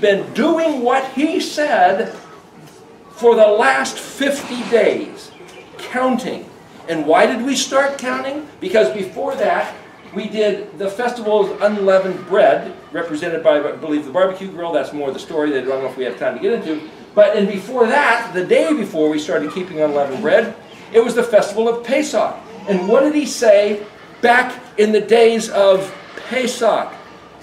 been doing what he said for the last 50 days, counting. And why did we start counting? Because before that, we did the festival of unleavened bread, represented by, I believe, the barbecue grill. That's more the story that I don't know if we have time to get into. And before that, the day before we started keeping unleavened bread, it was the festival of Pesach. And what did he say back in the days of Pesach?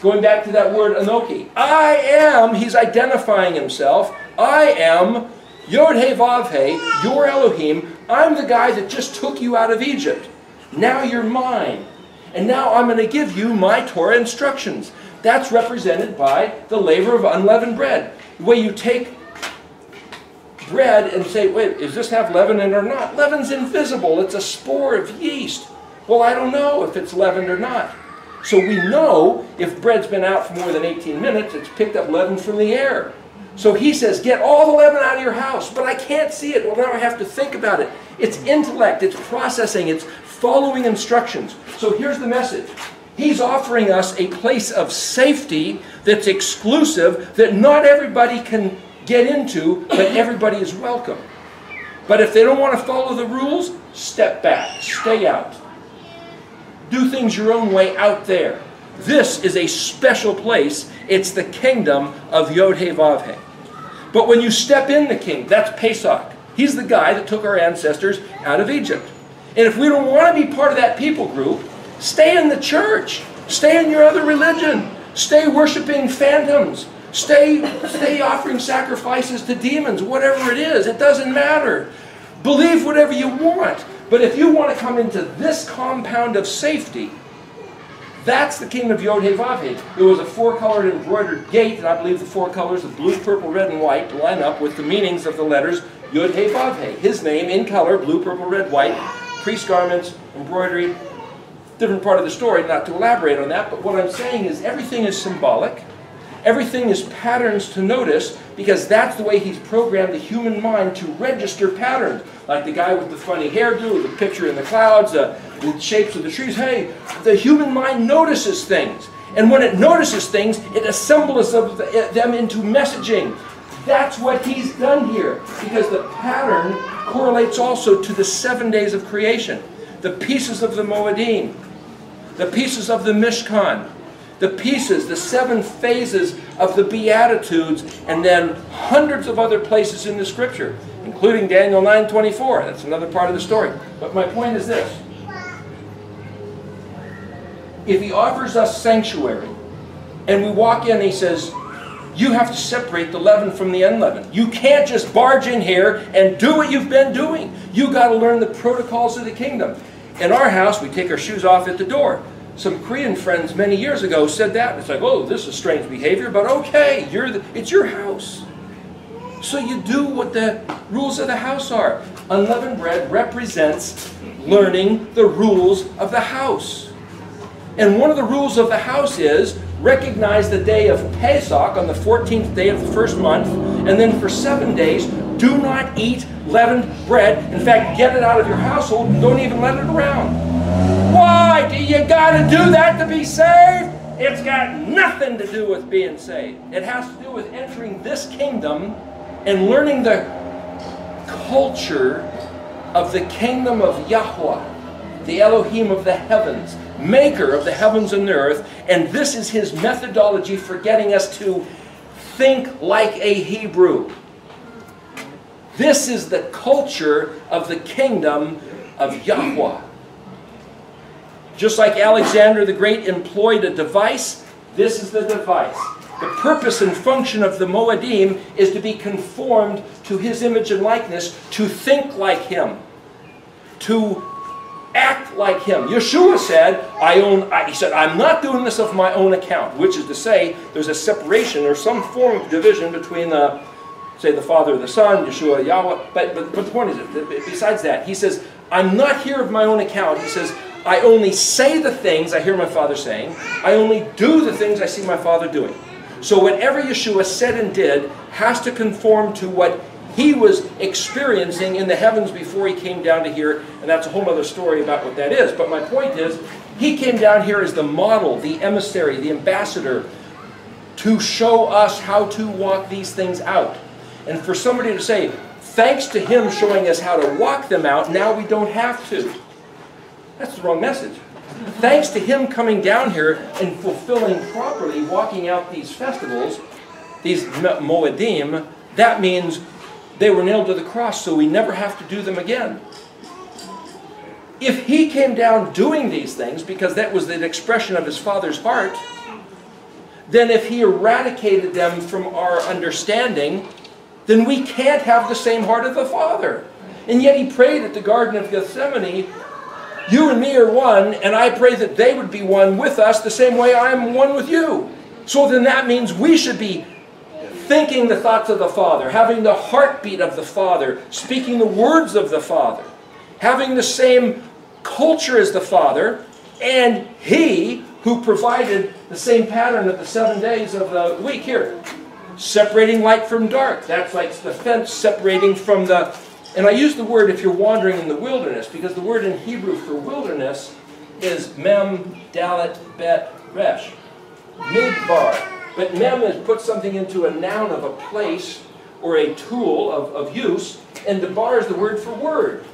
Going back to that word Anoki. I am, he's identifying himself, I am Yod-Heh-Vav-Heh, your Elohim. I'm the guy that just took you out of Egypt. Now you're mine. And now I'm going to give you my Torah instructions. That's represented by the laver of unleavened bread. The way you take bread and say, wait, does this have leaven in it or not? Leaven's invisible. It's a spore of yeast. Well, I don't know if it's leavened or not. So we know if bread's been out for more than 18 minutes, it's picked up leaven from the air. So he says, get all the leaven out of your house, but I can't see it. Well, now I have to think about it. It's intellect, it's processing, it's following instructions. So here's the message. He's offering us a place of safety that's exclusive, that not everybody can get into, but everybody is welcome. But if they don't want to follow the rules, step back, stay out. Do things your own way out there. This is a special place. It's the kingdom of Yod-Heh-Vav-Heh. But when you step in the kingdom, that's Pesach. He's the guy that took our ancestors out of Egypt. And if we don't want to be part of that people group, stay in the church. Stay in your other religion. Stay worshiping phantoms. Stay offering sacrifices to demons, whatever it is. It doesn't matter. Believe whatever you want. But if you want to come into this compound of safety, that's the kingdom of Yod-Heh-Vav-Heh. It was a four-colored embroidered gate, and I believe the four colors of blue, purple, red, and white line up with the meanings of the letters Yod-Heh-Vav-Heh. His name in color, blue, purple, red, white, priest garments, embroidery, different part of the story, not to elaborate on that, but what I'm saying is everything is symbolic. Everything is patterns to notice, because that's the way he's programmed the human mind to register patterns. Like the guy with the funny hairdo, the picture in the clouds, the shapes of the trees. Hey, the human mind notices things. And when it notices things, it assembles them into messaging. That's what he's done here, because the pattern correlates also to the 7 days of creation. The pieces of the Moedim, the pieces of the Mishkan, the pieces, the 7 phases of the Beatitudes, and then hundreds of other places in the Scripture, including Daniel 9:24. That's another part of the story. But my point is this. If he offers us sanctuary, and we walk in and he says, you have to separate the leaven from the unleavened. You can't just barge in here and do what you've been doing. You got to learn the protocols of the kingdom. In our house, we take our shoes off at the door. Some Korean friends many years ago said that. It's like, oh, this is strange behavior, but okay, it's your house. So you do what the rules of the house are. Unleavened bread represents learning the rules of the house. And one of the rules of the house is recognize the day of Pesach on the 14th day of the first month, and then for 7 days, do not eat leavened bread. In fact, get it out of your household and don't even let it around. Why do you got to do that to be saved? It's got nothing to do with being saved. It has to do with entering this kingdom and learning the culture of the kingdom of Yahweh, the Elohim of the heavens, maker of the heavens and the earth. And this is his methodology for getting us to think like a Hebrew. This is the culture of the kingdom of Yahweh. Just like Alexander the Great employed a device, this is the device. The purpose and function of the Moedim is to be conformed to his image and likeness, to think like him, to act like him. Yeshua said, he said, I'm not doing this of my own account, which is to say, there's a separation or some form of division between say the Father and the Son, Yeshua, Yahweh. But the point is, besides that, he says, I'm not here of my own account. He says, I only say the things I hear my Father saying. I only do the things I see my Father doing. So whatever Yeshua said and did has to conform to what he was experiencing in the heavens before he came down to here. And that's a whole other story about what that is. But my point is, he came down here as the model, the emissary, the ambassador, to show us how to walk these things out. And for somebody to say, thanks to him showing us how to walk them out, now we don't have to. That's the wrong message. Thanks to him coming down here and fulfilling properly, walking out these festivals, these Moedim, that means they were nailed to the cross, so we never have to do them again. If he came down doing these things, because that was the expression of his Father's heart, then if he eradicated them from our understanding, then we can't have the same heart of the Father. And yet he prayed at the Garden of Gethsemane, you and me are one, and I pray that they would be one with us the same way I am one with you. So then that means we should be thinking the thoughts of the Father, having the heartbeat of the Father, speaking the words of the Father, having the same culture as the Father, and he who provided the same pattern of the 7 days of the week here. Separating light from dark. That's like the fence separating from the... And I use the word if you're wandering in the wilderness, because the word in Hebrew for wilderness is mem, dalet, bet, resh. Midbar. But mem is put something into a noun of a place or a tool of use, and the bar is the word for word.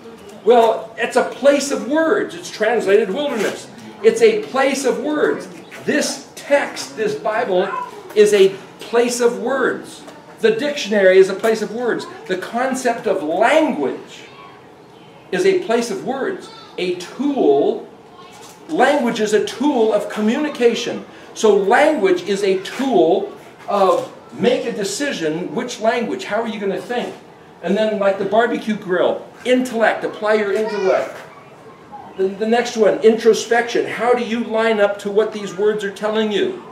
Well, it's a place of words. It's translated wilderness. It's a place of words. This text, this Bible, is a place of words. The dictionary is a place of words. The concept of language is a place of words. A tool, language is a tool of communication. So language is a tool of make a decision, which language, how are you going to think? And then like the barbecue grill, intellect, apply your intellect. The next one, introspection. How do you line up to what these words are telling you?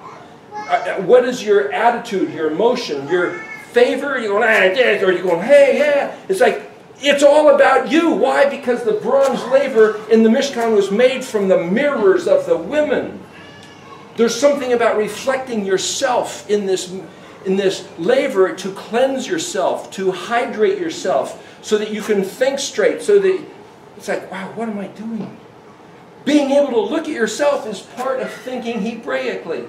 What is your attitude, your emotion, your favor? Are you going, or are you going, hey, yeah? It's like, it's all about you. Why? Because the bronze laver in the Mishkan was made from the mirrors of the women. There's something about reflecting yourself in this laver to cleanse yourself, to hydrate yourself, so that you can think straight, so that it's like, wow, what am I doing? Being able to look at yourself is part of thinking Hebraically.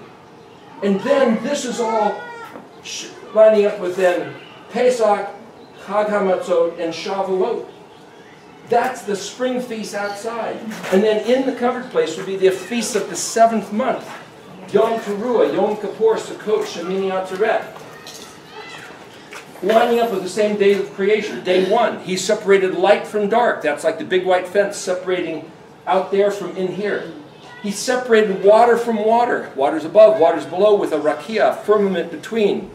And then this is all lining up with then Pesach, Chag HaMatzot, and Shavuot. That's the spring feast outside. And then in the covered place would be the feast of the 7th month. Yom Teruah, Yom Kippur, Sukkot, Shemini Atzeret. Lining up with the same day of creation, day 1. He separated light from dark. That's like the big white fence separating out there from in here. He separated water from water. Water's above, water's below, with a rakia, firmament between.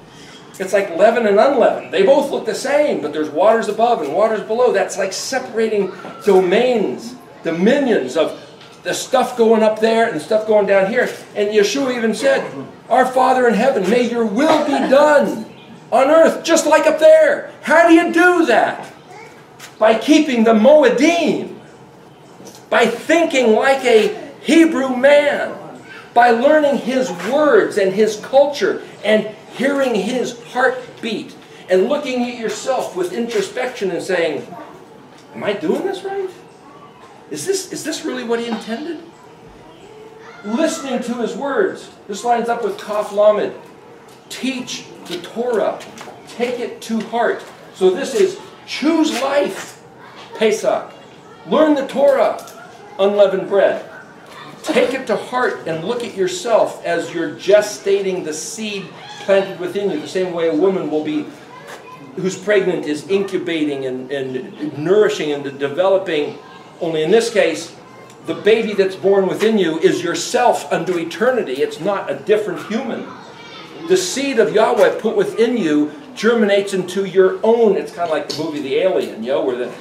It's like leaven and unleavened. They both look the same, but there's waters above and waters below. That's like separating domains, dominions of the stuff going up there and the stuff going down here. And Yeshua even said, our Father in heaven, may your will be done on earth, just like up there. How do you do that? By keeping the Moedim. By thinking like a Hebrew man. By learning his words and his culture and hearing his heartbeat. And looking at yourself with introspection and saying, am I doing this right? Is this really what he intended? Listening to his words. This lines up with Kaf Lamed. Teach the Torah. Take it to heart. So this is choose life, Pesach. Learn the Torah, unleavened bread. Take it to heart and look at yourself as you're gestating the seed planted within you. The same way a woman will be, who's pregnant, is incubating and nourishing and developing. Only in this case, the baby that's born within you is yourself unto eternity. It's not a different human. The seed of Yahweh put within you germinates into your own. It's kind of like the movie The Alien, where the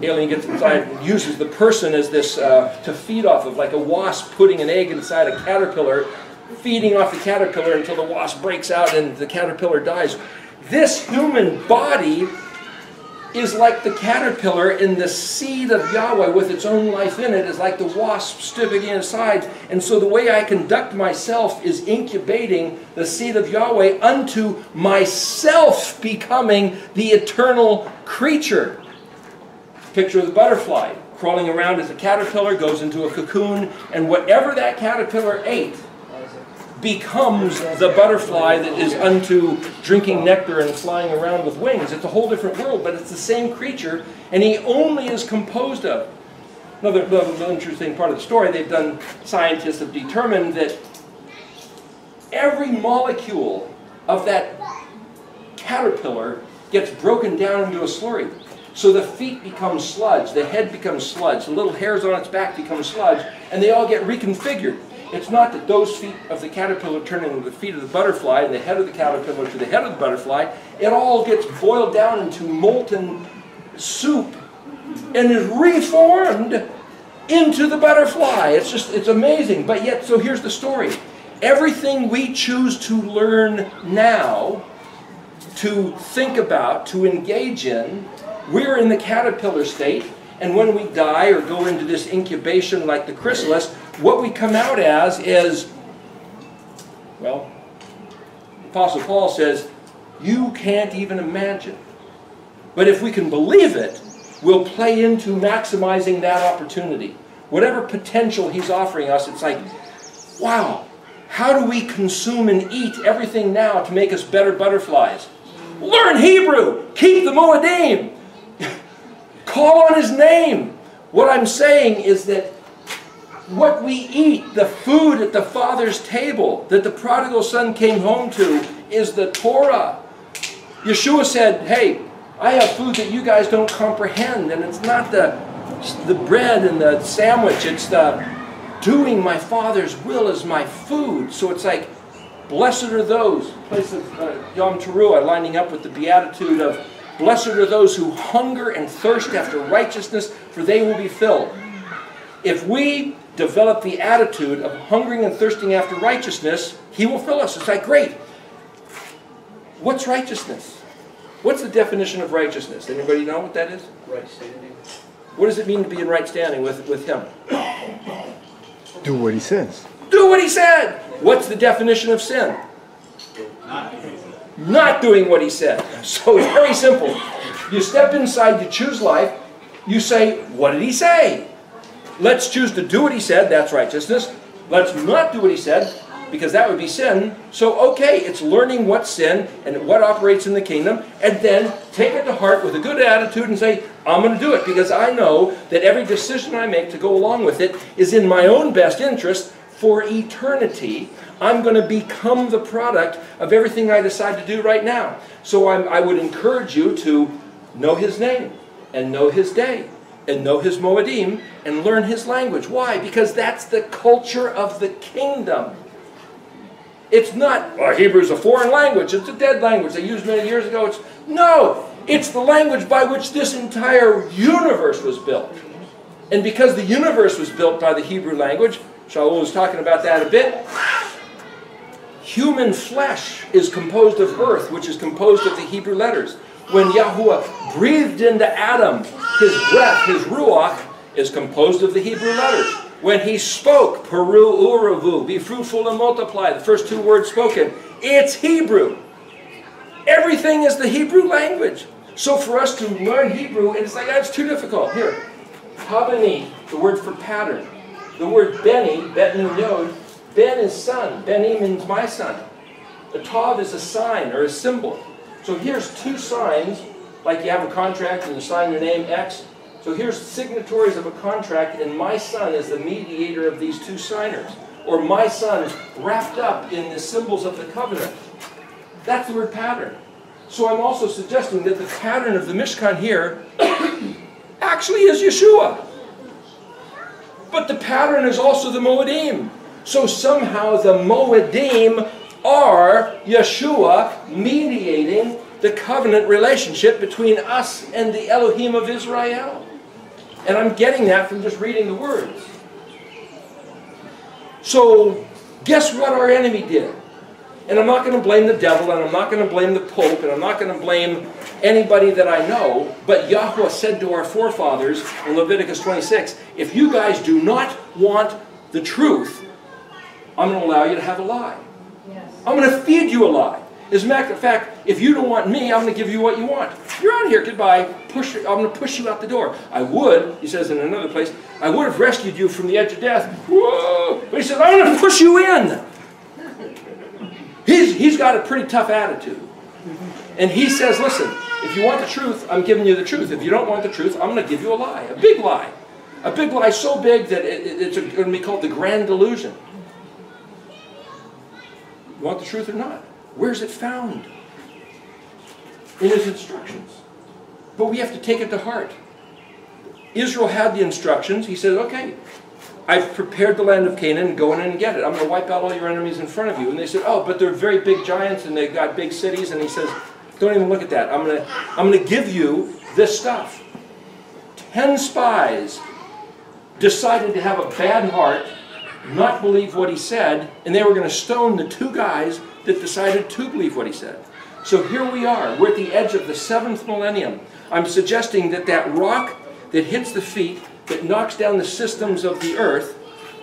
alien gets inside and uses the person as this to feed off of, like a wasp putting an egg inside a caterpillar, feeding off the caterpillar until the wasp breaks out and the caterpillar dies. This human body is like the caterpillar, in the seed of Yahweh with its own life in it is like the wasp sticking inside. And so the way I conduct myself is incubating the seed of Yahweh unto myself becoming the eternal creature. Picture of the butterfly crawling around as a caterpillar, goes into a cocoon, and whatever that caterpillar ate becomes the butterfly that is unto drinking nectar and flying around with wings. It's a whole different world, but it's the same creature, and he only is composed of. Another interesting part of the story, scientists have determined that every molecule of that caterpillar gets broken down into a slurry. So the feet become sludge, the head becomes sludge, the little hairs on its back become sludge, and they all get reconfigured. It's not that those feet of the caterpillar turn into the feet of the butterfly and the head of the caterpillar to the head of the butterfly. It all gets boiled down into molten soup and is reformed into the butterfly. It's amazing. But yet, so here's the story. Everything we choose to learn now, to think about, to engage in, we're in the caterpillar state, and when we die or go into this incubation like the chrysalis, what we come out as is, well, Apostle Paul says, you can't even imagine. But if we can believe it, we'll play into maximizing that opportunity. Whatever potential he's offering us, it's like, wow, how do we consume and eat everything now to make us better butterflies? Learn Hebrew! Keep the Moedim! Call on his name! What I'm saying is that what we eat, the food at the Father's table that the prodigal son came home to, is the Torah. Yeshua said, hey, I have food that you guys don't comprehend, and it's not the bread and the sandwich, it's the doing my Father's will is my food. So it's like, blessed are those, place of Yom Teruah, lining up with the beatitude of, blessed are those who hunger and thirst after righteousness, for they will be filled. If we develop the attitude of hungering and thirsting after righteousness, he will fill us. It's like, great. What's righteousness? What's the definition of righteousness? Anybody know what that is? Right standing. What does it mean to be in right standing with him? Do what he says. Do what he said. What's the definition of sin? Not doing what he said. So it's very simple. You step inside, you choose life, you say, what did he say? Let's choose to do what he said, that's righteousness. Let's not do what he said, because that would be sin. So okay, it's learning what's sin and what operates in the kingdom, and then take it to heart with a good attitude and say, I'm going to do it, because I know that every decision I make to go along with it is in my own best interest for eternity. I'm going to become the product of everything I decide to do right now. So I would encourage you to know his name, and know his day, and know his Moedim, and learn his language. Why? Because that's the culture of the kingdom. It's not, well, Hebrew is a foreign language, it's a dead language they used many years ago. No, it's the language by which this entire universe was built. And because the universe was built by the Hebrew language, Shaul was talking about that a bit, human flesh is composed of earth, which is composed of the Hebrew letters. When Yahuwah breathed into Adam, his breath, his ruach, is composed of the Hebrew letters. When he spoke, Peru Uravu, be fruitful and multiply, the first two words spoken, it's Hebrew. Everything is the Hebrew language. So for us to learn Hebrew, it's like, that's too difficult. Here, Tabani, the word for pattern. The word Beni, Bet Nun Yod, Ben is son. Beni means my son. The Tav is a sign or a symbol. So here's two signs, like you have a contract and you sign your name X. So here's signatories of a contract, and my son is the mediator of these two signers. Or my son is wrapped up in the symbols of the covenant. That's the word pattern. So I'm also suggesting that the pattern of the Mishkan here actually is Yeshua. But the pattern is also the Moedim. So somehow the Moedim are Yeshua mediating the covenant relationship between us and the Elohim of Israel. And I'm getting that from just reading the words. So guess what our enemy did? And I'm not going to blame the devil, and I'm not going to blame the Pope, and I'm not going to blame anybody that I know, but Yahweh said to our forefathers in Leviticus 26, if you guys do not want the truth, I'm going to allow you to have a lie. Yes. I'm going to feed you a lie. As a matter of fact, if you don't want me, I'm going to give you what you want. You're out of here, goodbye. I'm going to push you out the door. I would, he says in another place, I would have rescued you from the edge of death. Whoa! But he says, I'm going to push you in. He's got a pretty tough attitude. And he says, listen, if you want the truth, I'm giving you the truth. If you don't want the truth, I'm going to give you a lie, a big lie. A big lie so big that it's going to be called the grand delusion. You want the truth or not? Where's it found? In his instructions. But we have to take it to heart. Israel had the instructions. He said, okay, I've prepared the land of Canaan, go in and get it. I'm going to wipe out all your enemies in front of you. And they said, oh, but they're very big giants and they've got big cities. And he says, don't even look at that. I'm going to give you this stuff. 10 spies decided to have a bad heart, not believe what he said, and they were going to stone the 2 guys that decided to believe what he said. So here we are. We're at the edge of the 7th millennium. I'm suggesting that that rock that hits the feet, that knocks down the systems of the earth,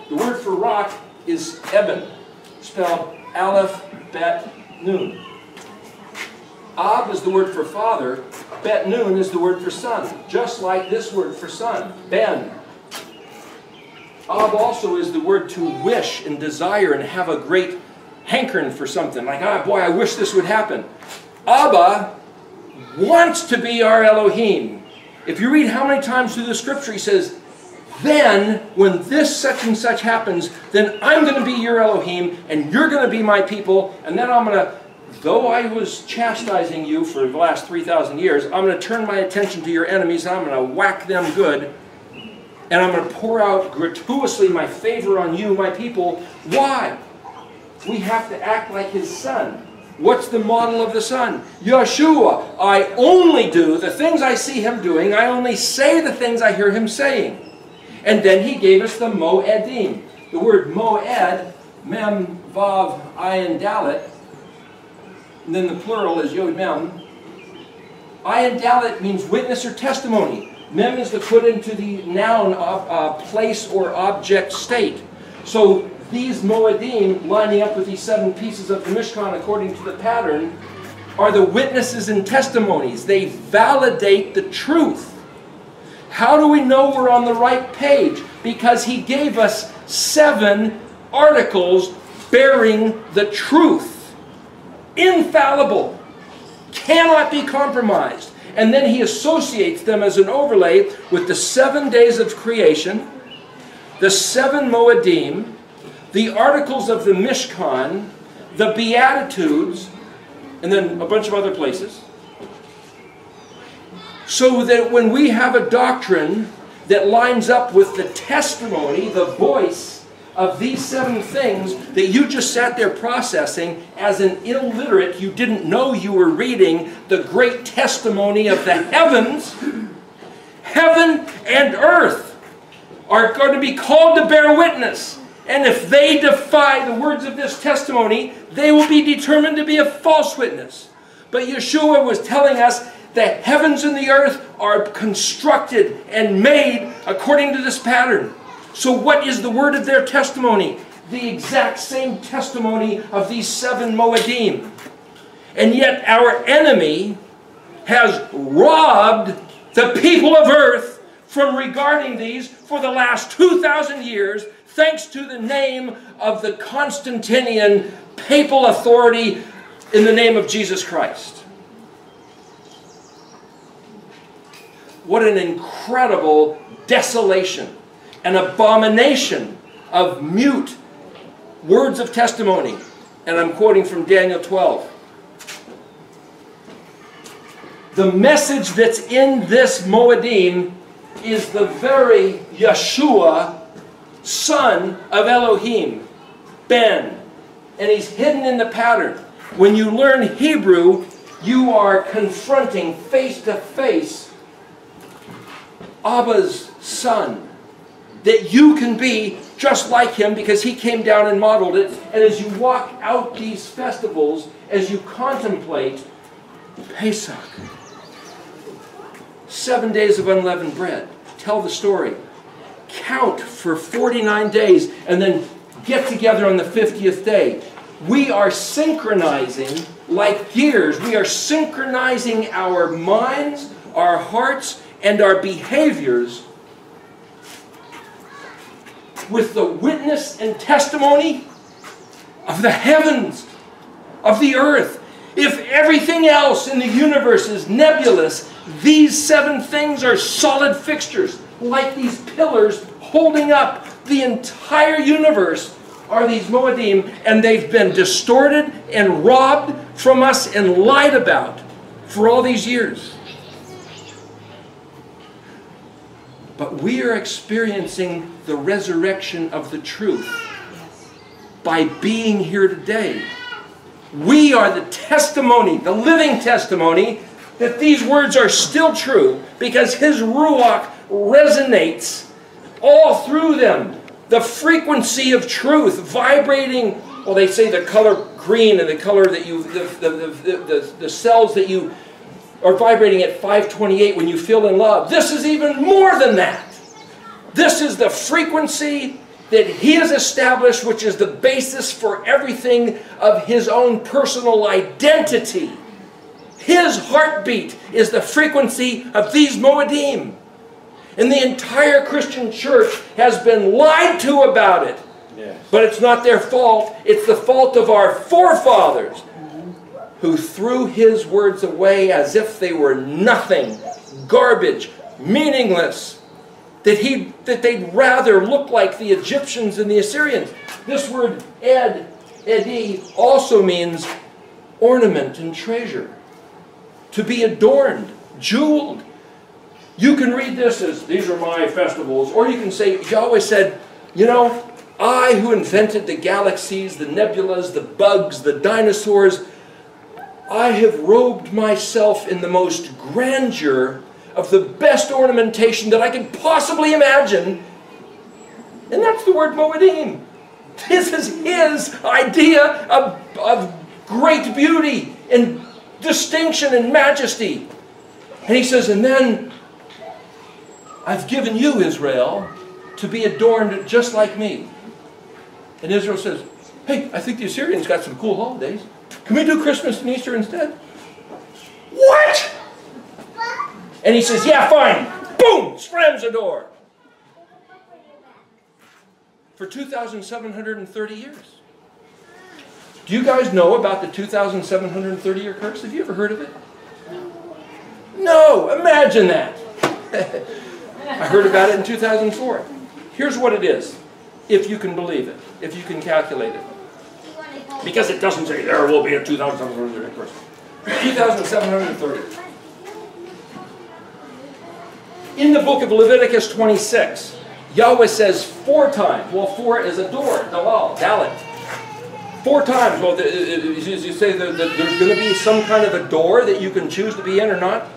the word for rock is Eben, spelled Aleph, Bet, Nun. Ab is the word for father, Bet, Nun is the word for son, just like this word for son, Ben. Ab also is the word to wish and desire and have a great hankering for something, like, ah, boy, I wish this would happen. Abba wants to be our Elohim. If you read how many times through the scripture he says, then when this such and such happens, then I'm going to be your Elohim and you're going to be my people, and then I'm going to, though I was chastising you for the last 3,000 years, I'm going to turn my attention to your enemies and I'm going to whack them good, and I'm going to pour out gratuitously my favor on you, my people. Why? We have to act like his son. What's the model of the son? Yeshua. I only do the things I see him doing. I only say the things I hear him saying. And then he gave us the Moedim. The word Moed, Mem, Vav, Ayin, Dalet. And then the plural is Yod Mem. Ayin, Dalet means witness or testimony. Mem is to put into the noun of place or object state. So these Moedim, lining up with these 7 pieces of the Mishkan according to the pattern, are the witnesses and testimonies. They validate the truth. How do we know we're on the right page? Because he gave us 7 articles bearing the truth. Infallible. Cannot be compromised. And then he associates them as an overlay with the 7 days of creation, the 7 Moedim, the articles of the Mishkan, the Beatitudes, and then a bunch of other places. So that when we have a doctrine that lines up with the testimony, the voice of these 7 things that you just sat there processing as an illiterate, you didn't know you were reading the great testimony of the heavens, heaven and earth are going to be called to bear witness. And if they defy the words of this testimony, they will be determined to be a false witness. But Yeshua was telling us the heavens and the earth are constructed and made according to this pattern. So what is the word of their testimony? The exact same testimony of these 7 Moedim. And yet our enemy has robbed the people of earth from regarding these for the last 2,000 years, thanks to the name of the Constantinian papal authority in the name of Jesus Christ. What an incredible desolation, an abomination of mute words of testimony. And I'm quoting from Daniel 12. The message that's in this Moedim is the very Yeshua, son of Elohim, Ben. And he's hidden in the pattern. When you learn Hebrew, you are confronting face to face Abba's son. That you can be just like him because he came down and modeled it. And as you walk out these festivals, as you contemplate Pesach, 7 days of unleavened bread, tell the story. Count for 49 days and then get together on the 50th day. We are synchronizing like gears. We are synchronizing our minds, our hearts, and our behaviors with the witness and testimony of the heavens. of the earth. If everything else in the universe is nebulous, these 7 things are solid fixtures, like these pillars holding up the entire universe are these Moedim, and they've been distorted and robbed from us and lied about for all these years. But we are experiencing the resurrection of the truth by being here today. We are the testimony, the living testimony, that these words are still true because His Ruach resonates all through them. The frequency of truth vibrating, well, they say the color green and the color that you, the cells that you are vibrating at 528 when you feel in love. This is even more than that. This is the frequency that He has established, which is the basis for everything of His own personal identity. His heartbeat is the frequency of these Moedim. And the entire Christian church has been lied to about it. Yes. But it's not their fault. It's the fault of our forefathers who threw His words away as if they were nothing, garbage, meaningless. That they'd rather look like the Egyptians and the Assyrians. This word edi, also means ornament and treasure. To be adorned, jeweled. You can read this as, these are my festivals, or you can say, Yahweh said, you know, I who invented the galaxies, the nebulas, the bugs, the dinosaurs, I have robed myself in the most grandeur of the best ornamentation that I could possibly imagine. And that's the word Moedim. This is His idea of great beauty and distinction and majesty. And He says, and then I've given you, Israel, to be adorned just like me. And Israel says, hey, I think the Assyrians got some cool holidays. Can we do Christmas and Easter instead? What? And He says, yeah, fine. Boom! Slams the door. For 2,730 years. Do you guys know about the 2,730-year curse? Have you ever heard of it? No! Imagine that! I heard about it in 2004. Here's what it is, if you can believe it, if you can calculate it. Because it doesn't say there will be a 2,730 curse. 2,730. In the book of Leviticus 26, Yahweh says 4 times. Well, 4 is a door, dalal, dalet. 4 times. Well, you say that there's going to be some kind of a door that you can choose to be in or not.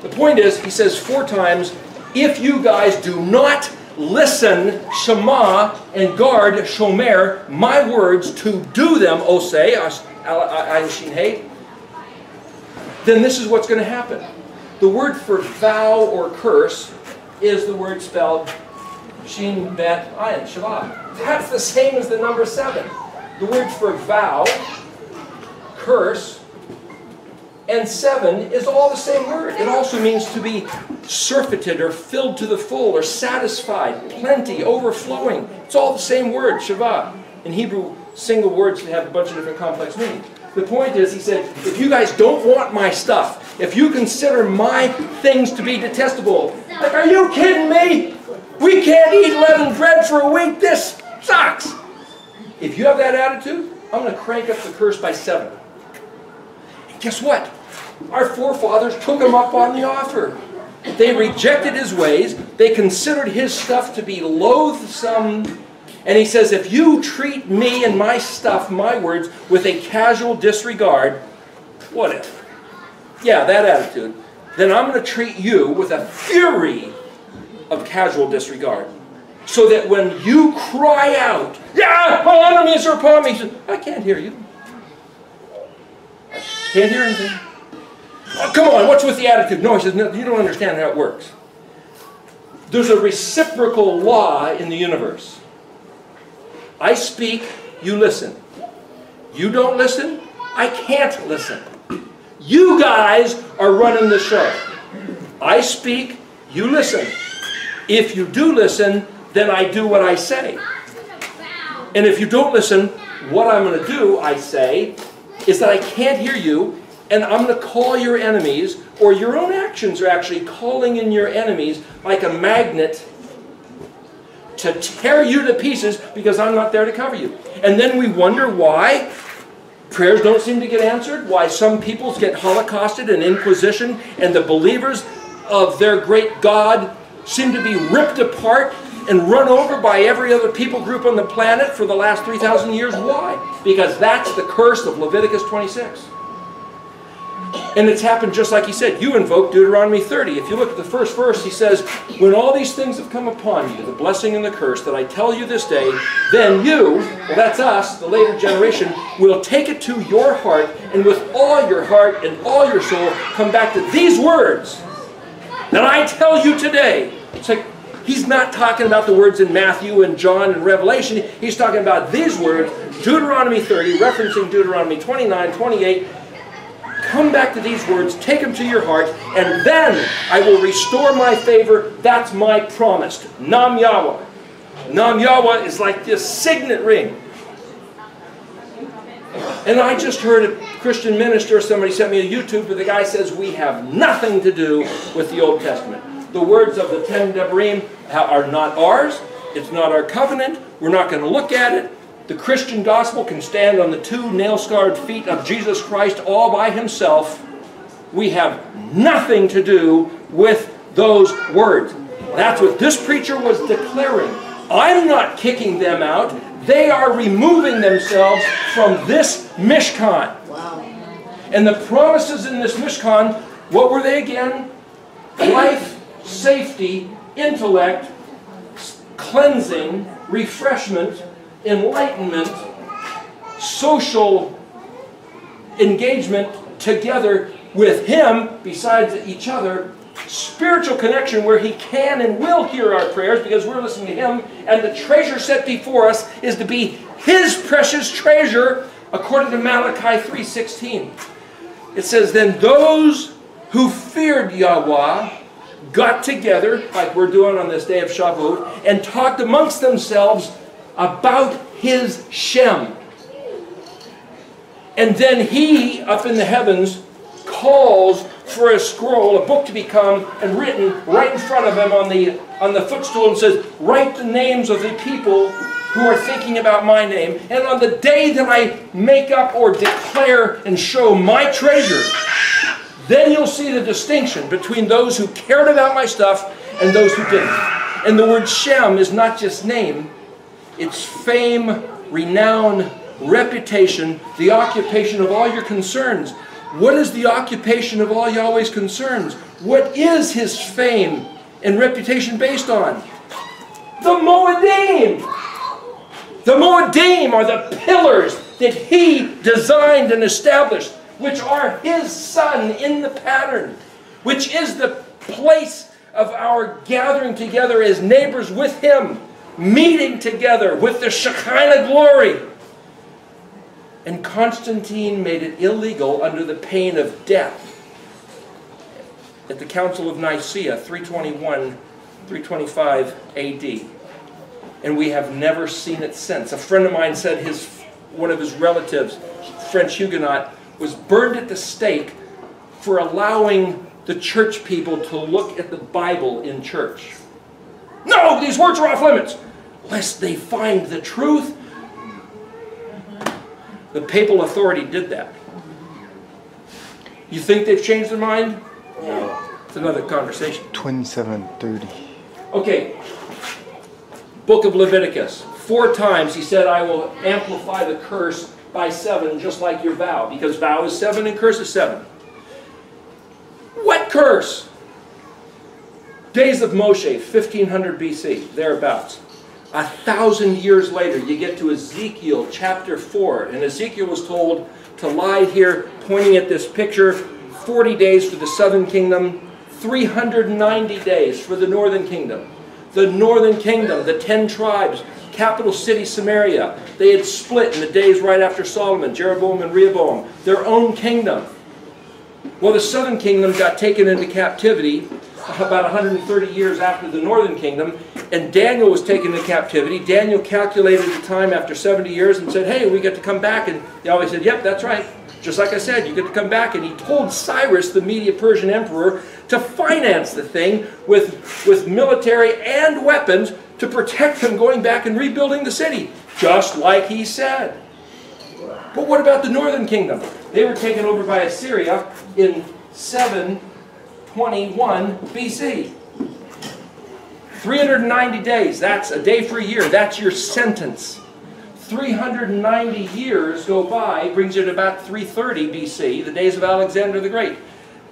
The point is, He says 4 times, if you guys do not listen, Shema, and guard, Shomer, my words, to do them, Oseh, Ayin Shin Hey, then this is what's going to happen. The word for vow or curse is the word spelled Shin Bet Ayin, Shabbat. That's the same as the number 7. The word for vow, curse, and 7 is all the same word. It also means to be surfeited or filled to the full or satisfied, plenty, overflowing. It's all the same word, Shabbat. In Hebrew, single words can have a bunch of different complex meanings. The point is, he said, if you guys don't want my stuff, if you consider my things to be detestable, like, are you kidding me? We can't eat leavened bread for a week. This sucks. If you have that attitude, I'm going to crank up the curse by 7. And guess what? Our forefathers took Him up on the offer. They rejected His ways. They considered His stuff to be loathsome. And He says, if you treat me and my stuff, my words, with a casual disregard, what if? Yeah, that attitude. Then I'm going to treat you with a fury of casual disregard. So that when you cry out, yeah, my enemies are upon me, he says, I can't hear you. Can't hear anything. Oh, come on, what's with the attitude? No, he says, no, you don't understand how it works. There's a reciprocal law in the universe. I speak, you listen. You don't listen, I can't listen. You guys are running the show. I speak, you listen. If you do listen, then I do what I say. And if you don't listen, what I'm going to do, I say, is that I can't hear you, and I'm going to call your enemies, or your own actions are actually calling in your enemies like a magnet to tear you to pieces because I'm not there to cover you. And then we wonder why prayers don't seem to get answered, why some peoples get holocausted and inquisition, and the believers of their great God seem to be ripped apart and run over by every other people group on the planet for the last 3,000 years. Why? Because that's the curse of Leviticus 26. And it's happened just like he said. You invoke Deuteronomy 30. If you look at the first verse, he says, when all these things have come upon you, the blessing and the curse that I tell you this day, then you, well that's us, the later generation, will take it to your heart, and with all your heart and all your soul come back to these words that I tell you today. It's like, he's not talking about the words in Matthew and John and Revelation. He's talking about these words, Deuteronomy 30, referencing Deuteronomy 29, 28. Come back to these words, take them to your heart, and then I will restore my favor. That's my promise. Nam Yahweh. Nam Yahweh is like this signet ring. And I just heard a Christian minister, somebody sent me a YouTube, where the guy says we have nothing to do with the Old Testament. The words of the Ten Devarim are not ours. It's not our covenant. We're not going to look at it. The Christian gospel can stand on the two nail-scarred feet of Jesus Christ all by himself. We have nothing to do with those words. That's what this preacher was declaring. I'm not kicking them out. They are removing themselves from this Mishkan. Wow. And the promises in this Mishkan, what were they again? Life, safety, intellect, cleansing, refreshment, enlightenment, social engagement together with him besides each other, spiritual connection where he can and will hear our prayers because we're listening to him, and the treasure set before us is to be his precious treasure according to Malachi 3:16. It says, then those who feared Yahweh got together, like we're doing on this day of Shavuot, and talked amongst themselves about his Shem. And then he, up in the heavens, calls for a scroll, a book to become, and written right in front of him on the footstool, and says, write the names of the people who are thinking about my name. And on the day that I make up or declare and show my treasure, then you'll see the distinction between those who cared about my stuff and those who didn't. And the word Shem is not just name, it's fame, renown, reputation, the occupation of all your concerns. What is the occupation of all Yahweh's concerns? What is his fame and reputation based on? The Moedim! The Moedim are the pillars that he designed and established, which are his son in the pattern, which is the place of our gathering together as neighbors with him, meeting together with the Shekinah glory. And Constantine made it illegal under the pain of death at the Council of Nicaea, 321, 325 AD. And we have never seen it since. A friend of mine said one of his relatives, French Huguenot, was burned at the stake for allowing the church people to look at the Bible in church. No, these words are off limits, lest they find the truth. The papal authority did that. You think they've changed their mind? No. It's another conversation. 27:30. Okay. Book of Leviticus. 4 times he said, I will amplify the curse by 7, just like your vow. Because vow is 7 and curse is 7. What curse? Days of Moshe, 1500 BC, thereabouts. 1,000 years later, you get to Ezekiel chapter 4. And Ezekiel was told to lie here, pointing at this picture, 40 days for the southern kingdom, 390 days for the northern kingdom. The northern kingdom, the 10 tribes, capital city Samaria, they had split in the days right after Solomon, Jeroboam and Rehoboam, their own kingdom. Well, the southern kingdom got taken into captivity about 130 years after the northern kingdom, and Daniel was taken into captivity. Daniel calculated the time after 70 years and said, hey, we get to come back, and Yahweh said, yep, that's right. Just like I said, you get to come back, and he told Cyrus, the Medo-Persian emperor, to finance the thing with military and weapons to protect them going back and rebuilding the city, just like he said. But what about the northern kingdom? They were taken over by Assyria in 721 BC. 390 days, that's a day for a year, that's your sentence. 390 years go by, brings you to about 330 BC, the days of Alexander the Great.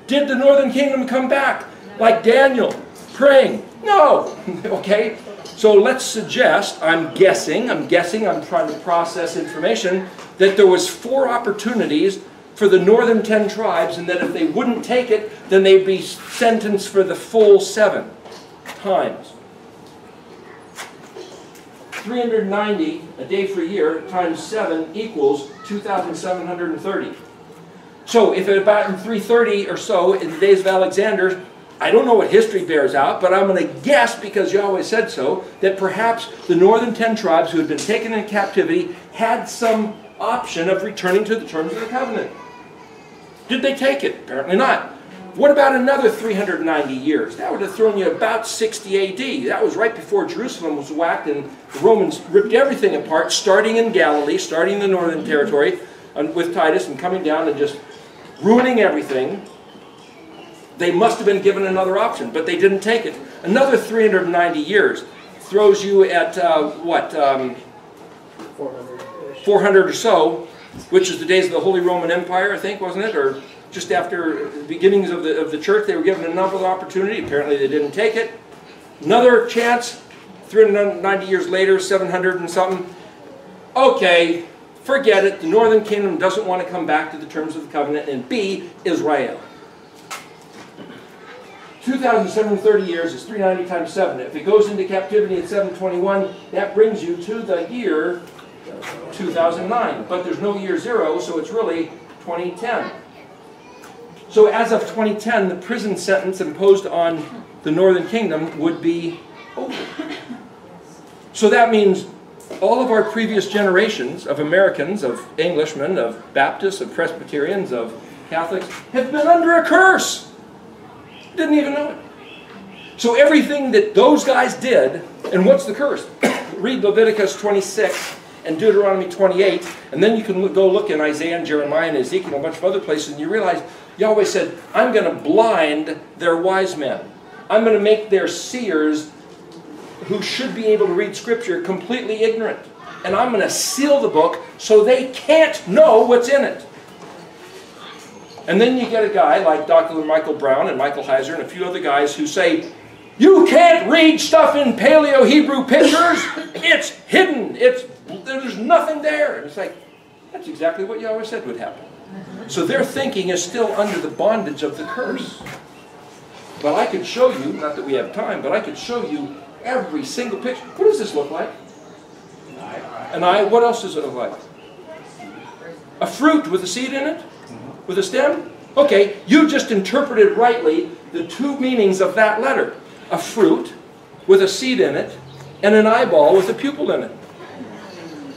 Did the northern kingdom come back like Daniel, praying? No. Okay, so let's suggest, I'm guessing, I'm trying to process information, that there was 4 opportunities for the northern 10 tribes, and that if they wouldn't take it, then they'd be sentenced for the full 7 times. 390, a day for a year, times 7 equals 2,730. So if at about in 330 or so, in the days of Alexander, I don't know what history bears out, but I'm going to guess, because Yahweh said so, that perhaps the northern 10 tribes who had been taken in captivity had some option of returning to the terms of the covenant. Did they take it? Apparently not. What about another 390 years? That would have thrown you about 60 AD. That was right before Jerusalem was whacked and the Romans ripped everything apart, starting in Galilee, starting in the northern territory with Titus and coming down and just ruining everything. They must have been given another option, but they didn't take it. Another 390 years throws you at, 400 or so, which is the days of the Holy Roman Empire, I think, wasn't it? Or just after the beginnings of the church, they were given another opportunity. Apparently they didn't take it. Another chance, 390 years later, 700 and something. Okay, forget it. The northern kingdom doesn't want to come back to the terms of the covenant, and B, Israel. 2,730 years is 390 times 7. If it goes into captivity at 721, that brings you to the year 2009. But there's no year 0, so it's really 2010. So as of 2010, the prison sentence imposed on the northern kingdom would be over. So that means all of our previous generations of Americans, of Englishmen, of Baptists, of Presbyterians, of Catholics, have been under a curse. Didn't even know it. So everything that those guys did, and what's the curse? Read Leviticus 26 and Deuteronomy 28, and then you can go look in Isaiah and Jeremiah and Ezekiel and a bunch of other places, and you realize Yahweh said, I'm going to blind their wise men. I'm going to make their seers, who should be able to read Scripture, completely ignorant. And I'm going to seal the book so they can't know what's in it. And then you get a guy like Dr. Michael Brown and Michael Heiser and a few other guys who say, you can't read stuff in Paleo-Hebrew pictures. It's hidden. There's nothing there. And it's like, that's exactly what Yahweh said would happen. So their thinking is still under the bondage of the curse. But I could show you, not that we have time, but I could show you every single picture. What does this look like? An eye. What else does it look like? A fruit with a seed in it? With a stem? Okay, you just interpreted rightly the 2 meanings of that letter. A fruit with a seed in it, and an eyeball with a pupil in it.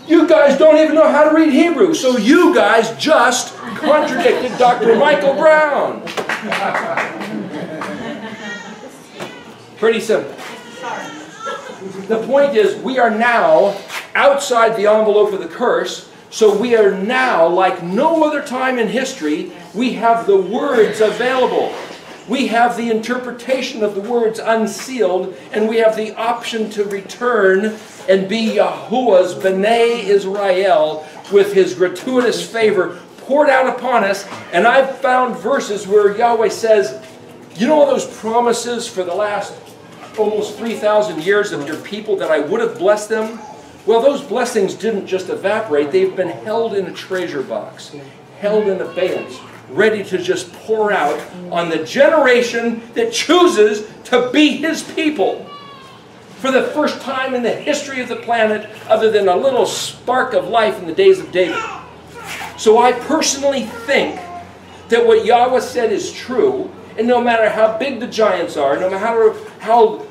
You guys don't even know how to read Hebrew, so you guys just contradicted Dr. Michael Brown. Pretty simple. The point is, we are now outside the envelope of the curse, so we are now, like no other time in history, we have the words available. We have the interpretation of the words unsealed, and we have the option to return and be Yahuwah's B'nai Israel with His gratuitous favor poured out upon us. And I've found verses where Yahweh says, you know all those promises for the last almost 3,000 years of your people that I would have blessed them? Well, those blessings didn't just evaporate. They've been held in a treasure box, held in abeyance, ready to just pour out on the generation that chooses to be His people. For the first time in the history of the planet, other than a little spark of life in the days of David. So I personally think that what Yahweh said is true, and no matter how big the giants are, no matter how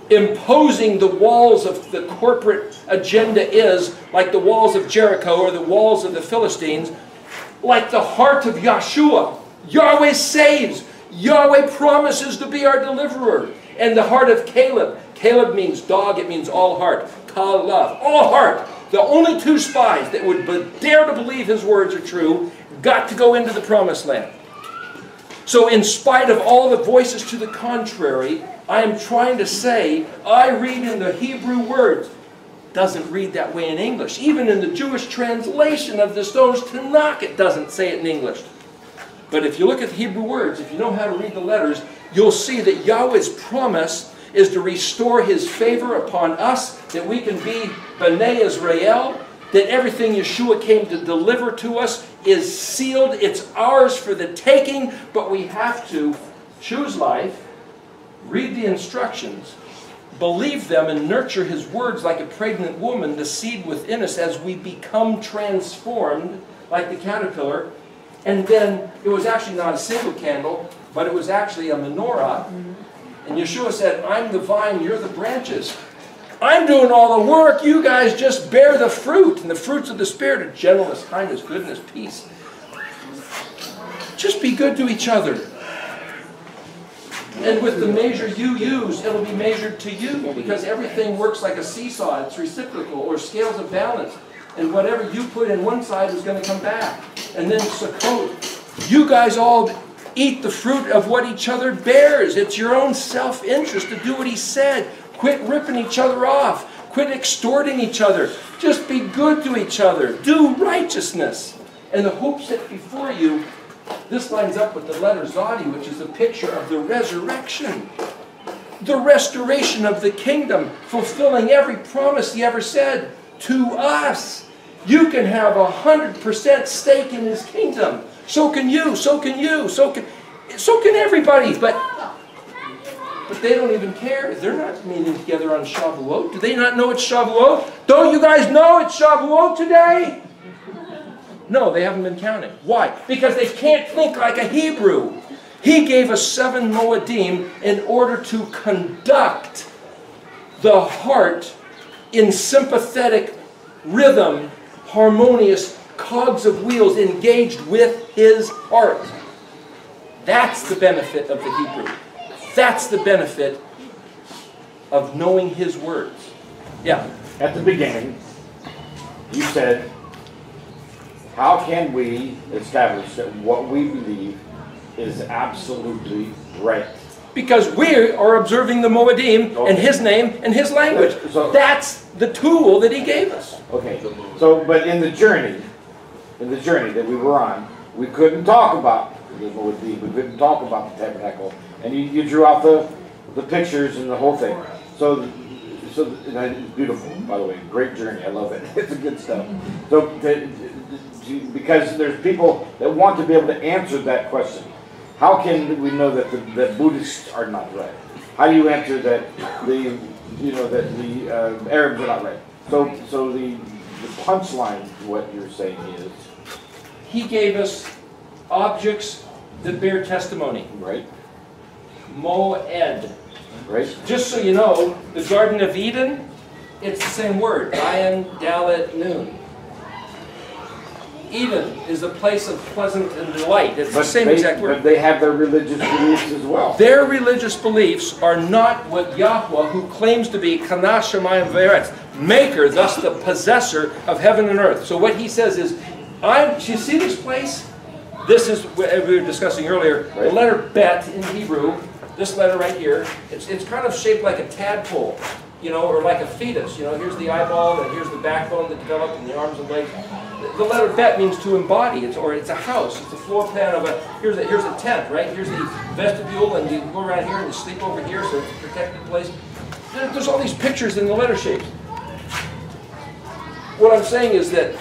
imposing the walls of the corporate agenda is, like the walls of Jericho or the walls of the Philistines, like the heart of Yahshua. Yahweh saves. Yahweh promises to be our deliverer. And the heart of Caleb. Caleb means dog, it means all heart. Kal love, all heart. The only two spies that would dare to believe his words are true got to go into the promised land. So in spite of all the voices to the contrary, I am trying to say, I read in the Hebrew words. Doesn't read that way in English. Even in the Jewish translation of the Stones Tanakh, it doesn't say it in English. But if you look at the Hebrew words, if you know how to read the letters, you'll see that Yahweh's promise is to restore his favor upon us, that we can be B'nai Israel, that everything Yeshua came to deliver to us is sealed. It's ours for the taking, but we have to choose life, read the instructions, believe them, and nurture his words like a pregnant woman, the seed within us, as we become transformed like the caterpillar. And then it was actually not a single candle, but it was actually a menorah. And Yeshua said, I'm the vine, you're the branches. I'm doing all the work, you guys just bear the fruit. And the fruits of the Spirit are gentleness, kindness, goodness, peace. Just be good to each other. And with the measure you use, it'll be measured to you. Because everything works like a seesaw. It's reciprocal, or scales of balance. And whatever you put in one side is going to come back. And then Sukkot, you guys all eat the fruit of what each other bears. It's your own self-interest to do what he said. Quit ripping each other off. Quit extorting each other. Just be good to each other. Do righteousness. And the hope set before you, this lines up with the letter Zodi, which is a picture of the resurrection. The restoration of the kingdom, fulfilling every promise he ever said to us. You can have 100% stake in his kingdom. So can you, so can you, so can everybody. But they don't even care. They're not meeting together on Shavuot. Do they not know it's Shavuot? Don't you guys know it's Shavuot today? No, they haven't been counting. Why? Because they can't think like a Hebrew. He gave us 7 Moedim in order to conduct the heart in sympathetic rhythm, harmonious cogs of wheels engaged with his heart. That's the benefit of the Hebrew. That's the benefit of knowing his words. Yeah. At the beginning, you said, how can we establish that what we believe is absolutely right? Because we are observing the Moedim and his name and his language. So, that's the tool that he gave us. Okay. So, but in the journey that we were on, we couldn't talk about the Moedim. We couldn't talk about the tabernacle. And you drew out the pictures and the whole thing. So it's beautiful, by the way. Great journey. I love it. It's good stuff. So, because there's people that want to be able to answer that question. How can we know that the Buddhists are not right? How do you answer that the Arabs are not right? So the punchline to what you're saying is, he gave us objects that bear testimony. Right. Moed. Right. Just so you know, the Garden of Eden, it's the same word. Ayin, Dalet, Nun. Eden is a place of pleasant and delight. It's the same exact word. But they have their religious beliefs as well. Their religious beliefs are not what Yahweh, who claims to be Kana Shemayim V'Eretz, maker, thus the possessor of heaven and earth. So what he says is, you see this place? This is what we were discussing earlier. Right. The letter Bet in Hebrew, this letter right here, it's kind of shaped like a tadpole, or like a fetus. Here's the eyeball, and here's the backbone that developed, and the arms and legs. The letter Bet means to embody. It's a house. It's a floor plan of here's a tent, right? Here's the vestibule, and you go around here and you sleep over here, so it's a protected place. There's all these pictures in the letter shapes. What I'm saying is that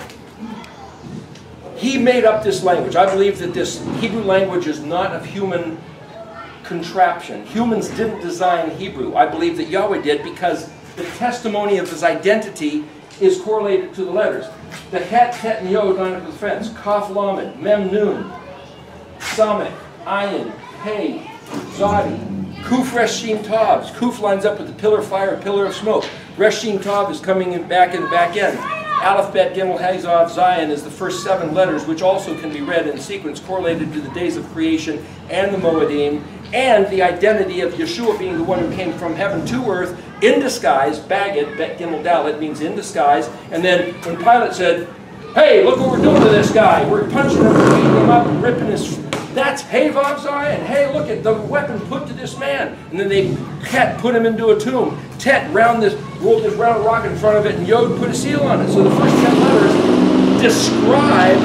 he made up this language. I believe that this Hebrew language is not of human contraption. Humans didn't design Hebrew. I believe that Yahweh did, because the testimony of his identity is correlated to the letters. The Het, Tet, and Yod line up with friends. Kaf, Lamed, Mem, Nun, Samek, Ayin, Hey, Zadi, Kuf, Resh, Shin, Tav. Kuf lines up with the pillar of fire, pillar of smoke. Resh, Shin, Tav is coming back in the back end. Aleph, Bet, Gimel, Hey, Zav, Zion is the first 7 letters, which also can be read in sequence, correlated to the days of creation and the Moedim, and the identity of Yeshua being the one who came from heaven to earth in disguise. Bagad, Bet, Gimel, Dalet means in disguise. And then when Pilate said, hey, look what we're doing to this guy. We're punching him, beating him up, and ripping his... That's Hey, Vav, Zion. Hey, look at the weapon put to this man. And then they put him into a tomb. Tet rolled this round rock in front of it, and Yod put a seal on it. So the first 10 letters describe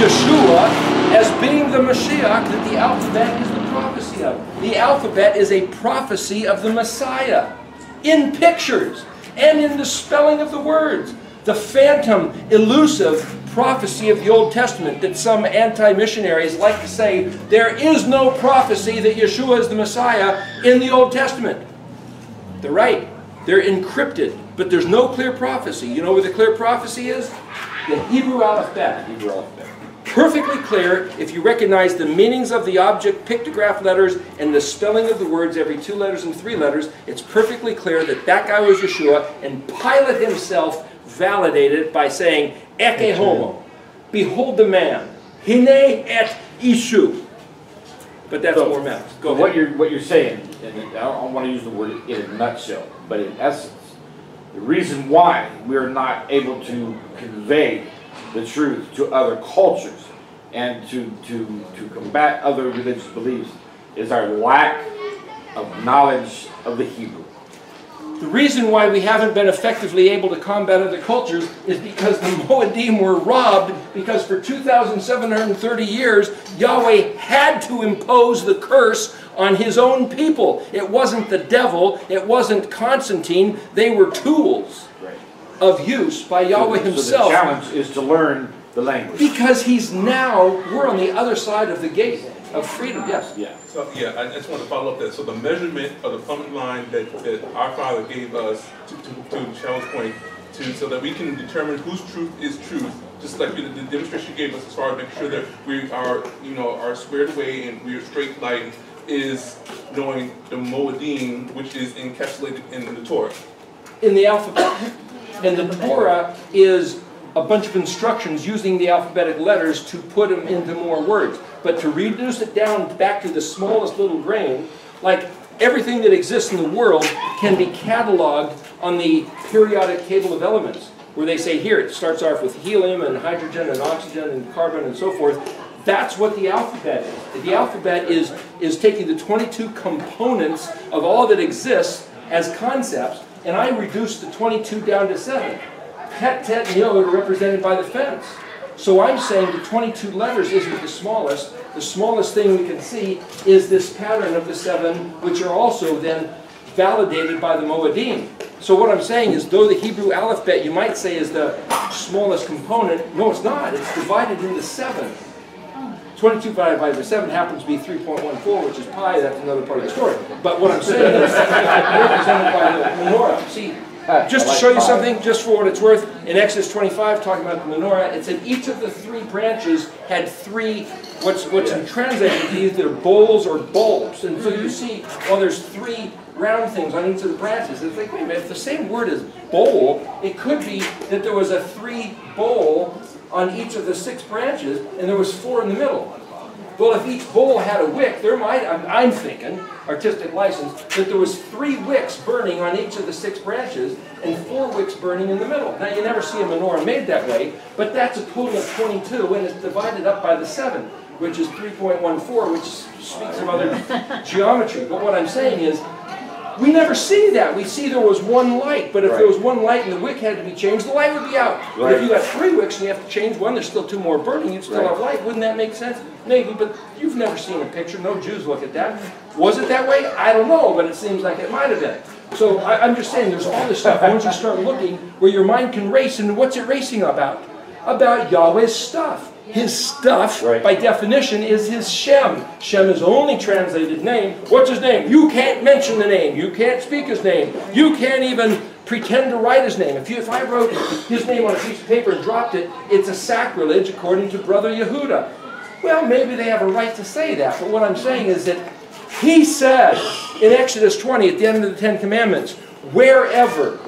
Yeshua as being the Mashiach that the alphabet is the prophecy of. The alphabet is a prophecy of the Messiah in pictures and in the spelling of the words. The phantom, elusive prophecy of the Old Testament that some anti-missionaries like to say there is no prophecy that Yeshua is the Messiah in the Old Testament. They're right. They're encrypted, but there's no clear prophecy. You know where the clear prophecy is? The Hebrew alphabet. Hebrew alphabet. Perfectly clear if you recognize the meanings of the object, pictograph letters, and the spelling of the words, every 2 letters and 3 letters. It's perfectly clear that that guy was Yeshua, and Pilate himself validated it by saying, Eke homo, behold the man, hine et ishu. But that's more math. Go ahead. What you're saying, and I don't want to use the word in a nutshell, but in essence, the reason why we're not able to convey the truth to other cultures and to combat other religious beliefs is our lack of knowledge of the Hebrew. The reason why we haven't been effectively able to combat other cultures is because the Moedim were robbed, because for 2,730 years, Yahweh had to impose the curse on his own people. It wasn't the devil, it wasn't Constantine, they were tools of use by Yahweh himself. So the challenge is to learn the language. Because we're on the other side of the gate of freedom, yes. Yeah. So, yeah, I just want to follow up that. So the measurement of the plummet line that our Father gave us to Shell's point, so that we can determine whose truth is truth, just like the demonstration you gave us as far as making sure that we are, are squared away and we are straight line, is knowing the Moedim, which is encapsulated in the Torah. In the alphabet. And the Torah is a bunch of instructions using the alphabetic letters to put them into more words. But to reduce it down back to the smallest little grain, like everything that exists in the world can be cataloged on the periodic table of elements, where they say here it starts off with helium and hydrogen and oxygen and carbon and so forth. That's what the alphabet is. The alphabet is taking the 22 components of all that exists as concepts, and I reduced the 22 down to 7. Het, Tet, and Yod are represented by the fence. So I'm saying the 22 letters isn't the smallest. The smallest thing we can see is this pattern of the 7, which are also then validated by the Moedim. So what I'm saying is, though the Hebrew alphabet you might say is the smallest component, no it's not. It's divided into 7. 22 divided by 7 happens to be 3.14, which is pi. That's another part of the story. But what I'm saying is represented by the menorah. See, just to show you something, just for what it's worth, in Exodus 25, talking about the menorah, it said each of the 3 branches had 3, what's translated to either bowls or bulbs. And so you see, well, there's 3 round things on each of the branches. It's like, wait a minute, if the same word is bowl, it could be that there was a 3 bowl on each of the 6 branches, and there was 4 in the middle. Well, if each bowl had a wick, there might, I'm thinking, artistic license, that there was 3 wicks burning on each of the 6 branches, and 4 wicks burning in the middle. Now, you never see a menorah made that way, but that's a total of 22, and it's divided up by the 7, which is 3.14, which speaks of other geometry. But what I'm saying is, we never see that. We see there was 1 light, but if there was 1 light and the wick had to be changed, the light would be out. But if you got 3 wicks and you have to change 1, there's still 2 more burning, you'd still have light. Wouldn't that make sense? Maybe, but you've never seen a picture. No Jews look at that. Was it that way? I don't know, but it seems like it might have been. So I'm just saying, there's all this stuff. Once you start looking, where your mind can race, and what's it racing about? About Yahweh's stuff. His stuff, by definition, is his Shem. Shem is only translated name. What's his name? You can't mention the name. You can't speak his name. You can't even pretend to write his name. If I wrote his name on a piece of paper and dropped it, it's a sacrilege according to Brother Yehuda. Well, maybe they have a right to say that, but what I'm saying is that he said in Exodus 20, at the end of the 10 Commandments, wherever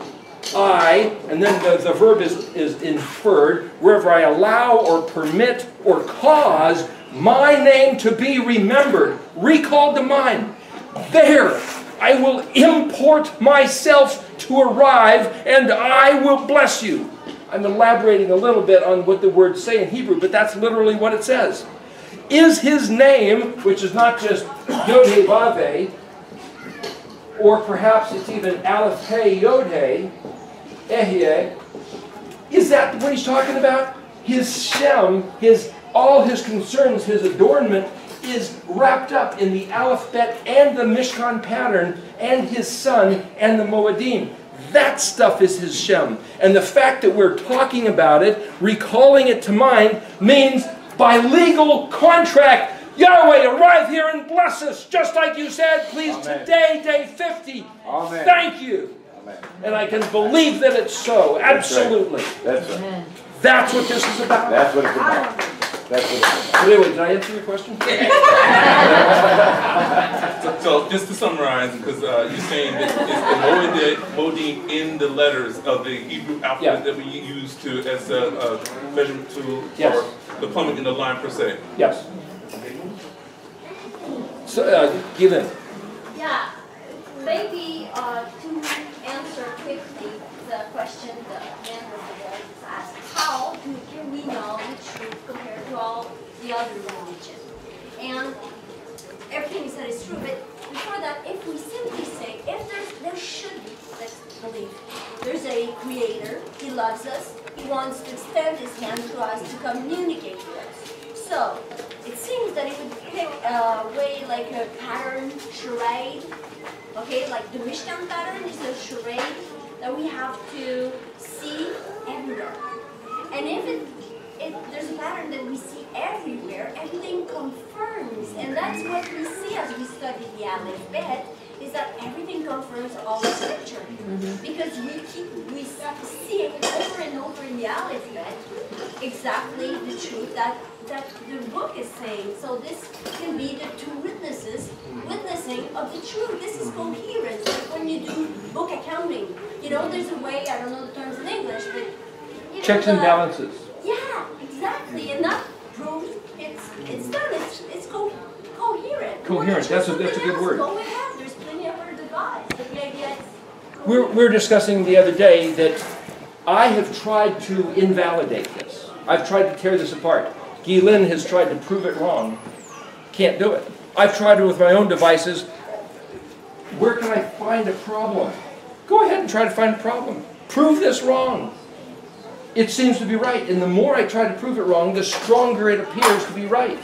and then the verb is inferred, wherever I allow or permit or cause my name to be remembered, recalled to mind, there I will import myself to arrive, and I will bless you. I'm elaborating a little bit on what the words say in Hebrew, but that's literally what it says. Is his name, which is not just Yod-Heh Vav-Heh, or perhaps it's even Aleph-Heh Yod-Heh, Ehyeh, is that what he's talking about? His Shem, all his concerns, his adornment, is wrapped up in the alphabet and the Mishkan pattern and his son and the Moedim. That stuff is his Shem. And the fact that we're talking about it, recalling it to mind, means by legal contract, Yahweh, arrive here and bless us, just like you said, please, Amen. Today, day 50. Amen. Thank you. Amen. And I can believe that it's so, absolutely. That's right. That's what this is about. That's what it's about. That's what it's about. But anyway, did I answer your question? So just to summarize, because you're saying that it's the Moedim in the letters of the Hebrew alphabet that we use as a measurement tool for the plumbing in the line per se. Yes. So, give in. Yeah, maybe to answer quickly the question the man with the voice asked, how can we know the truth compared to all the other religions? And everything you said is true, but before that, if we simply say, if there should be, let's believe, there's a creator, he loves us, he wants to extend his hand to us to communicate with us. So, it seems that it would pick a way like a pattern charade, okay, like the Mishkan pattern is a charade that we have to see everywhere. And if there's a pattern that we see everywhere, everything confirms, and that's what we see as we study the Aleph Bet, is that everything confirms all the scripture. Because we see it over and over in the Aleph Bet, exactly the truth that the book is saying. So this can be the two witnesses witnessing of the truth. This is coherence, like when you do book accounting. You know, there's a way, I don't know the terms in English, but you know, checks and balances. Yeah, exactly, and that proves it's done. It's coherent. Coherent. That's a good word. Go ahead. There's plenty of other guys, but the idea is. We were discussing the other day that I have tried to invalidate this. I've tried to tear this apart. Guy Lin has tried to prove it wrong. Can't do it. I've tried it with my own devices. Where can I find a problem? Go ahead and try to find a problem. Prove this wrong. It seems to be right. And the more I try to prove it wrong, the stronger it appears to be right.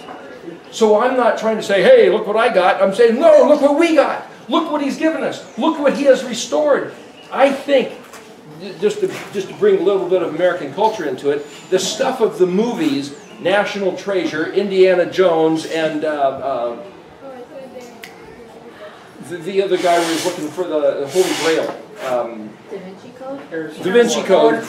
So I'm not trying to say, hey, look what I got. I'm saying, no, look what we got. Look what he's given us. Look what he has restored. I think, just to bring a little bit of American culture into it, the stuff of the movies, National Treasure, Indiana Jones, and the other guy who was looking for the Holy Grail. Da Vinci Code? Da Vinci Code.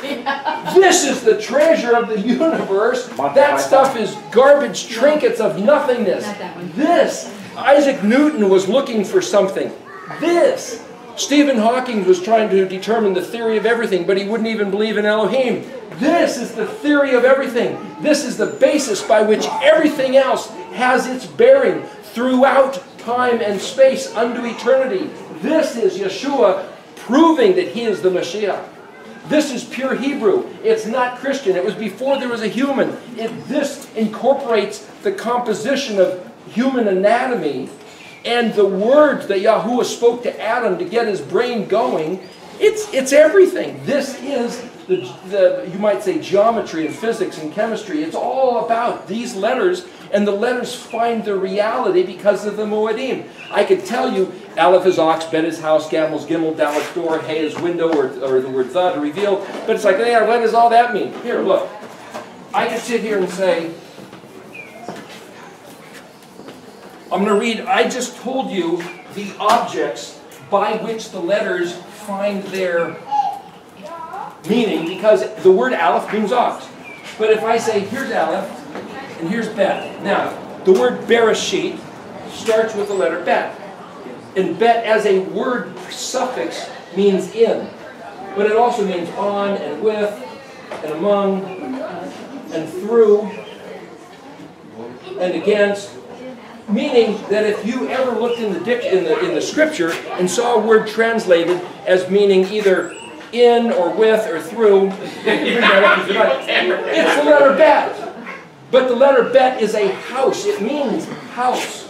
This is the treasure of the universe. That stuff is garbage trinkets of nothingness. Not that one. This, Isaac Newton was looking for something. This, Stephen Hawking was trying to determine the theory of everything, but he wouldn't even believe in Elohim. This is the theory of everything. This is the basis by which everything else has its bearing throughout time and space unto eternity. This is Yeshua proving that he is the Mashiach. This is pure Hebrew. It's not Christian. It was before there was a human. This incorporates the composition of human anatomy and the words that Yahuwah spoke to Adam to get his brain going. It's everything. This is the you might say geometry and physics and chemistry. It's all about these letters, and the letters find their reality because of the Moedim. I could tell you Aleph is ox, Bet is house, Gimel is gimel, Dalet door, Hey is window, or the word Thud to reveal. But it's like, hey, what does all that mean? Here, look. I could sit here and say, I'm going to read, I just told you the objects by which the letters find their meaning, because the word Aleph means ox. But if I say, here's Aleph, and here's Bet. Now, the word Bereshit starts with the letter Bet. And Bet as a word suffix means in. but it also means on and with and among and through and against. Meaning that if you ever looked in the scripture and saw a word translated as meaning either in or with or through, it's the letter bet. But the letter bet is a house. It means house.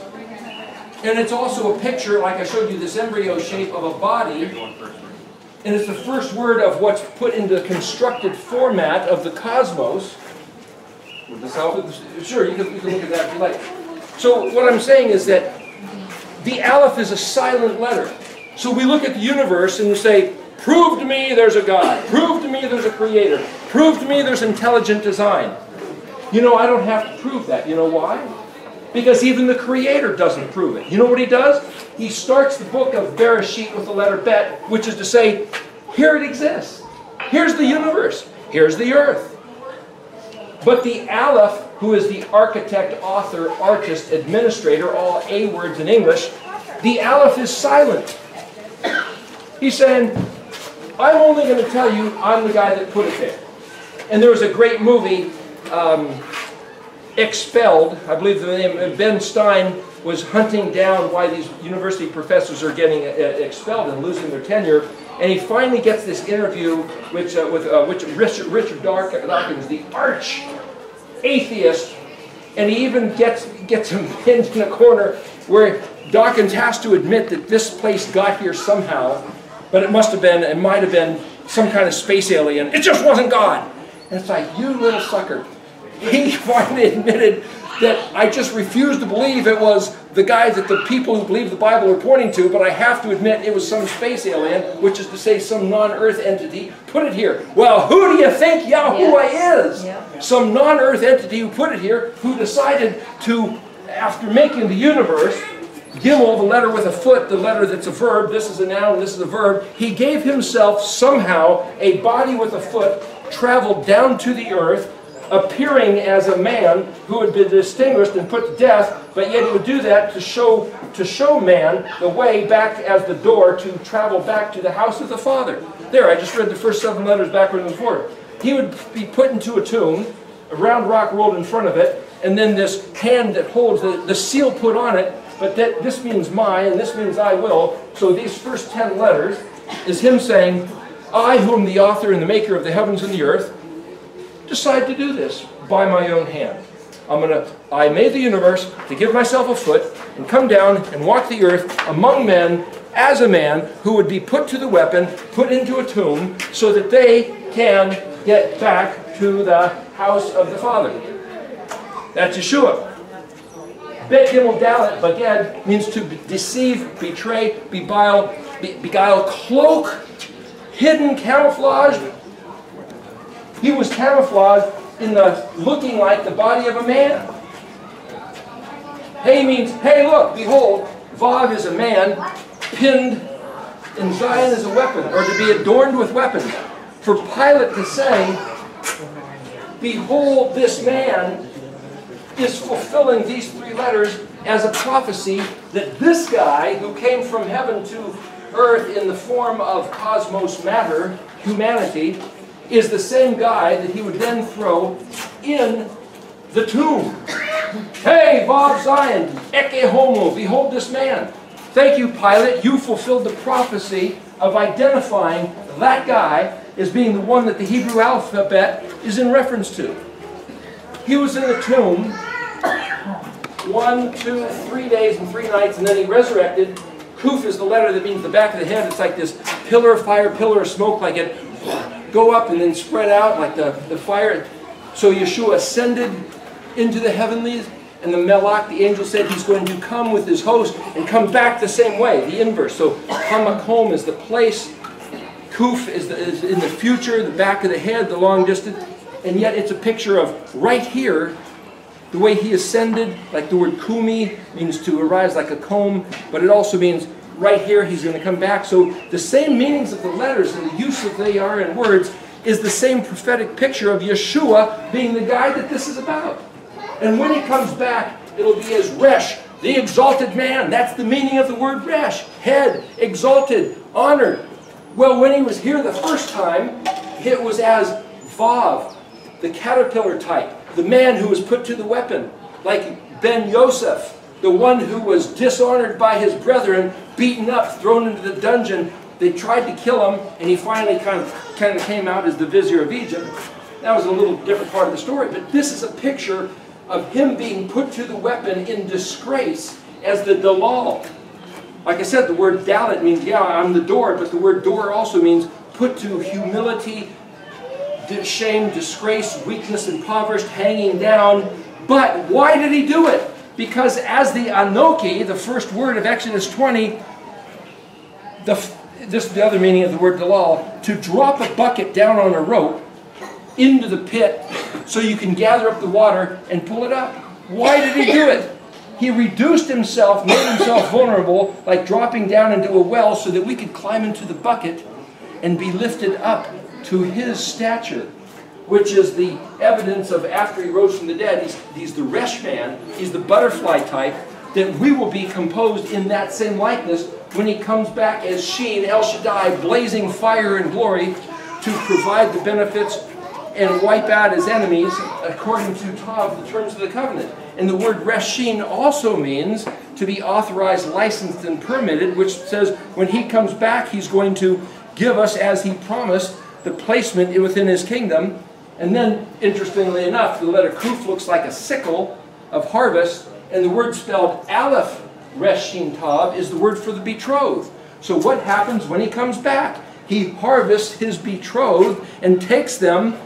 And it's also a picture, like I showed you, this embryo shape of a body. And it's the first word of what's put into the constructed format of the cosmos. Would this help? Sure, you can look at that if you like. So what I'm saying is that the Aleph is a silent letter. So we look at the universe and we say, prove to me there's a God. Prove to me there's a creator. Prove to me there's intelligent design. You know, I don't have to prove that. You know why? Because even the creator doesn't prove it. You know what he does? He starts the book of Bereshit with the letter Bet, which is to say, here it exists. Here's the universe. Here's the earth. But the Aleph, who is the architect, author, artist, administrator, all A words in English, the Aleph is silent. He's saying, I'm only going to tell you I'm the guy that put it there. And there was a great movie, Expelled. I believe the name, Ben Stein was hunting down why these university professors are getting expelled and losing their tenure. And he finally gets this interview with Richard Dawkins, the arch atheist, and he even gets him pinned in a corner where Dawkins has to admit that this place got here somehow, but it might have been some kind of space alien. It just wasn't God. And it's like, you little sucker. He finally admitted that I just refused to believe it was the guy that the people who believe the Bible are pointing to, but I have to admit it was some space alien, which is to say some non-Earth entity, put it here. Well, who do you think Yahuwah is? Yeah. Some non-Earth entity who put it here, who decided to, after making the universe, Gimel, the letter with a foot, the letter that's a verb, this is a noun, this is a verb, he gave himself somehow a body with a foot, traveled down to the earth, appearing as a man who had been distinguished and put to death, but yet he would do that to show man the way back as the door to travel back to the house of the Father. There, I just read the first 7 letters backwards and forward. He would be put into a tomb, a round rock rolled in front of it, and then this hand that holds the seal put on it, but that this means my and this means I will. So these first 10 letters is him saying, I, who am the author and the maker of the heavens and the earth, decide to do this by my own hand. I made the universe to give myself a foot and come down and walk the earth among men as a man who would be put to the weapon, put into a tomb, so that they can get back to the house of the Father. That's Yeshua. Bet Gimel Dalet Baged means to deceive, betray, beguile, cloak, hidden, camouflaged. He was camouflaged in the looking like the body of a man. Hey means, hey look, behold, Vav is a man, pinned, and Zion is a weapon, or to be adorned with weapons. For Pilate to say, behold, this man is fulfilling these 3 letters as a prophecy that this guy who came from heaven to earth in the form of cosmos matter, humanity, is the same guy that he would then throw in the tomb. Hey, Vav Zion, Eke Homo, behold this man. Thank you, Pilate. You fulfilled the prophecy of identifying that guy as being the one that the Hebrew alphabet is in reference to. He was in the tomb 1, 2, 3 days and 3 nights, and then he resurrected. Kuf is the letter that means the back of the head. It's like this pillar of fire, pillar of smoke, like it go up and then spread out like the fire. So Yeshua ascended into the heavenlies, and the Melech, the angel, said he's going to come with his host and come back the same way, the inverse. So Hamakom is the place, Kuf is in the future, the back of the head, the long distance, and yet it's a picture of right here, the way he ascended, like the word kumi means to arise like a comb, but it also means right here he's going to come back. So the same meanings of the letters and the use that they are in words is the same prophetic picture of Yeshua being the guy that this is about. And when he comes back, it'll be as Resh, the exalted man. That's the meaning of the word Resh. Head, exalted, honored. Well, when he was here the first time, it was as Vav, the caterpillar type, the man who was put to the weapon, like Ben Yosef, the one who was dishonored by his brethren, beaten up, thrown into the dungeon. They tried to kill him, and he finally kind of came out as the vizier of Egypt. That was a little different part of the story, but this is a picture of him being put to the weapon in disgrace as the Dalal. Like I said, the word dalit means, yeah, I'm the door, but the word door also means put to humility, shame, disgrace, weakness, impoverished, hanging down. But why did he do it? Because as the Anoki, the first word of Exodus 20, this is the other meaning of the word dalal, to drop a bucket down on a rope into the pit so you can gather up the water and pull it up. Why did he do it? He reduced himself, made himself vulnerable, like dropping down into a well so that we could climb into the bucket and be lifted up to his stature, which is the evidence of after he rose from the dead. He's the Resh man, he's the butterfly type, that we will be composed in that same likeness when he comes back as Sheen, El Shaddai, blazing fire and glory to provide the benefits and wipe out his enemies according to Tav, the terms of the covenant. And the word Reshin also means to be authorized, licensed, and permitted, which says when he comes back, he's going to give us, as he promised, the placement within his kingdom. And then, interestingly enough, the letter Kuf looks like a sickle of harvest, and the word spelled Aleph Reshin Tav is the word for the betrothed. So what happens when he comes back? He harvests his betrothed and takes them,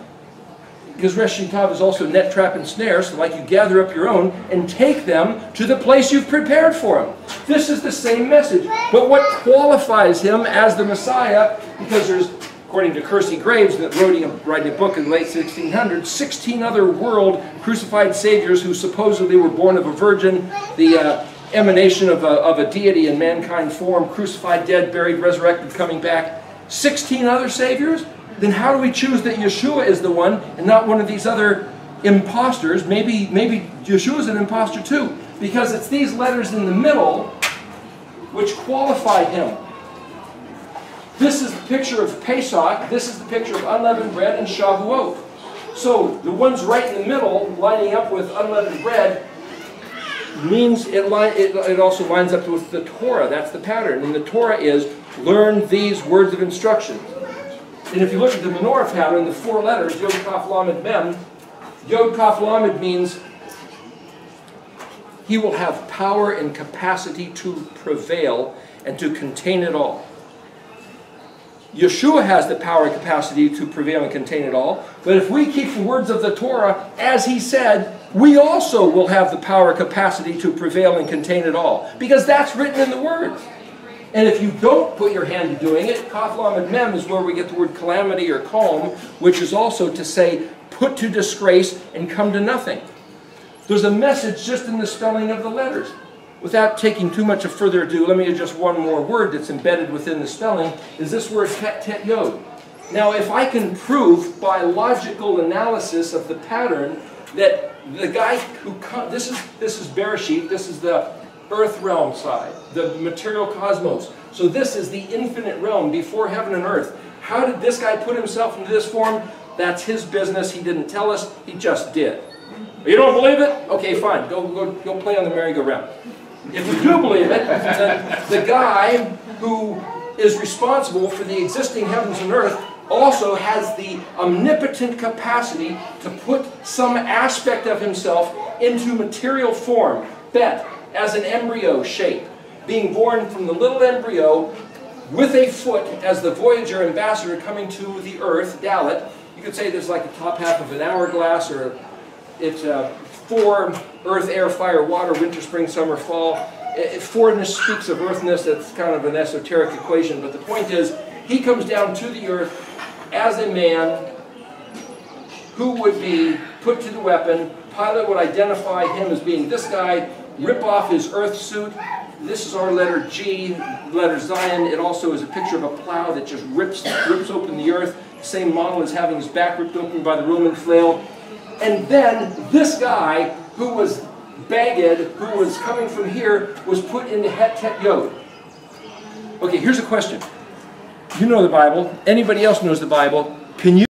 because Reshin Tav is also net, trap, and snare, so like you gather up your own and take them to the place you've prepared for him. This is the same message. But what qualifies him as the Messiah, because there's, according to Kersey Graves, that writing a book in the late 1600s, 16 other world crucified saviors who supposedly were born of a virgin, the emanation of a deity in mankind form, crucified, dead, buried, resurrected, coming back. 16 other saviors? Then how do we choose that Yeshua is the one and not one of these other imposters? Maybe Yeshua is an imposter too, because it's these letters in the middle which qualify him. This is the picture of Pesach. This is the picture of unleavened bread and Shavuot. So the ones right in the middle, lining up with unleavened bread, means it also lines up with the Torah. That's the pattern. And the Torah is, learn these words of instruction. And if you look at the menorah pattern, the four letters, Yod Kaf Lamed Mem, Yod Kaf Lamed means he will have power and capacity to prevail and to contain it all. Yeshua has the power and capacity to prevail and contain it all. But if we keep the words of the Torah as he said, we also will have the power and capacity to prevail and contain it all. Because that's written in the words. And if you don't put your hand to doing it, Kaf Lamed Mem is where we get the word calamity or calm, which is also to say, put to disgrace and come to nothing. There's a message just in the spelling of the letters. Without taking too much of further ado, let me adjust one more word that's embedded within the spelling, is this word tet tet yod. Now, if I can prove by logical analysis of the pattern that the guy who comes, this is Bereshit, this is the earth realm side, the material cosmos. So this is the infinite realm before heaven and earth. How did this guy put himself into this form? That's his business. He didn't tell us. He just did. You don't believe it? Okay, fine. Go play on the merry-go-round. If you do believe it, then the guy who is responsible for the existing heavens and earth also has the omnipotent capacity to put some aspect of himself into material form. Bet, as an embryo shape, being born from the little embryo with a foot as the Voyager ambassador coming to the earth, Dalit. You could say there's like the top half of an hourglass, or it's 4 earth, air, fire, water, winter, spring, summer, fall. Fourness speaks of earthness. That's kind of an esoteric equation, but the point is he comes down to the earth as a man who would be put to the weapon. Pilate would identify him as being this guy, rip off his earth suit. This is our letter G, letter Zion. It also is a picture of a plow that just rips open the earth. Same model as having his back ripped open by the Roman flail. And then this guy, who was Baged, who was coming from here, was put into Het Tet Yod. Okay, here's a question. You know the Bible. Anybody else knows the Bible. Can you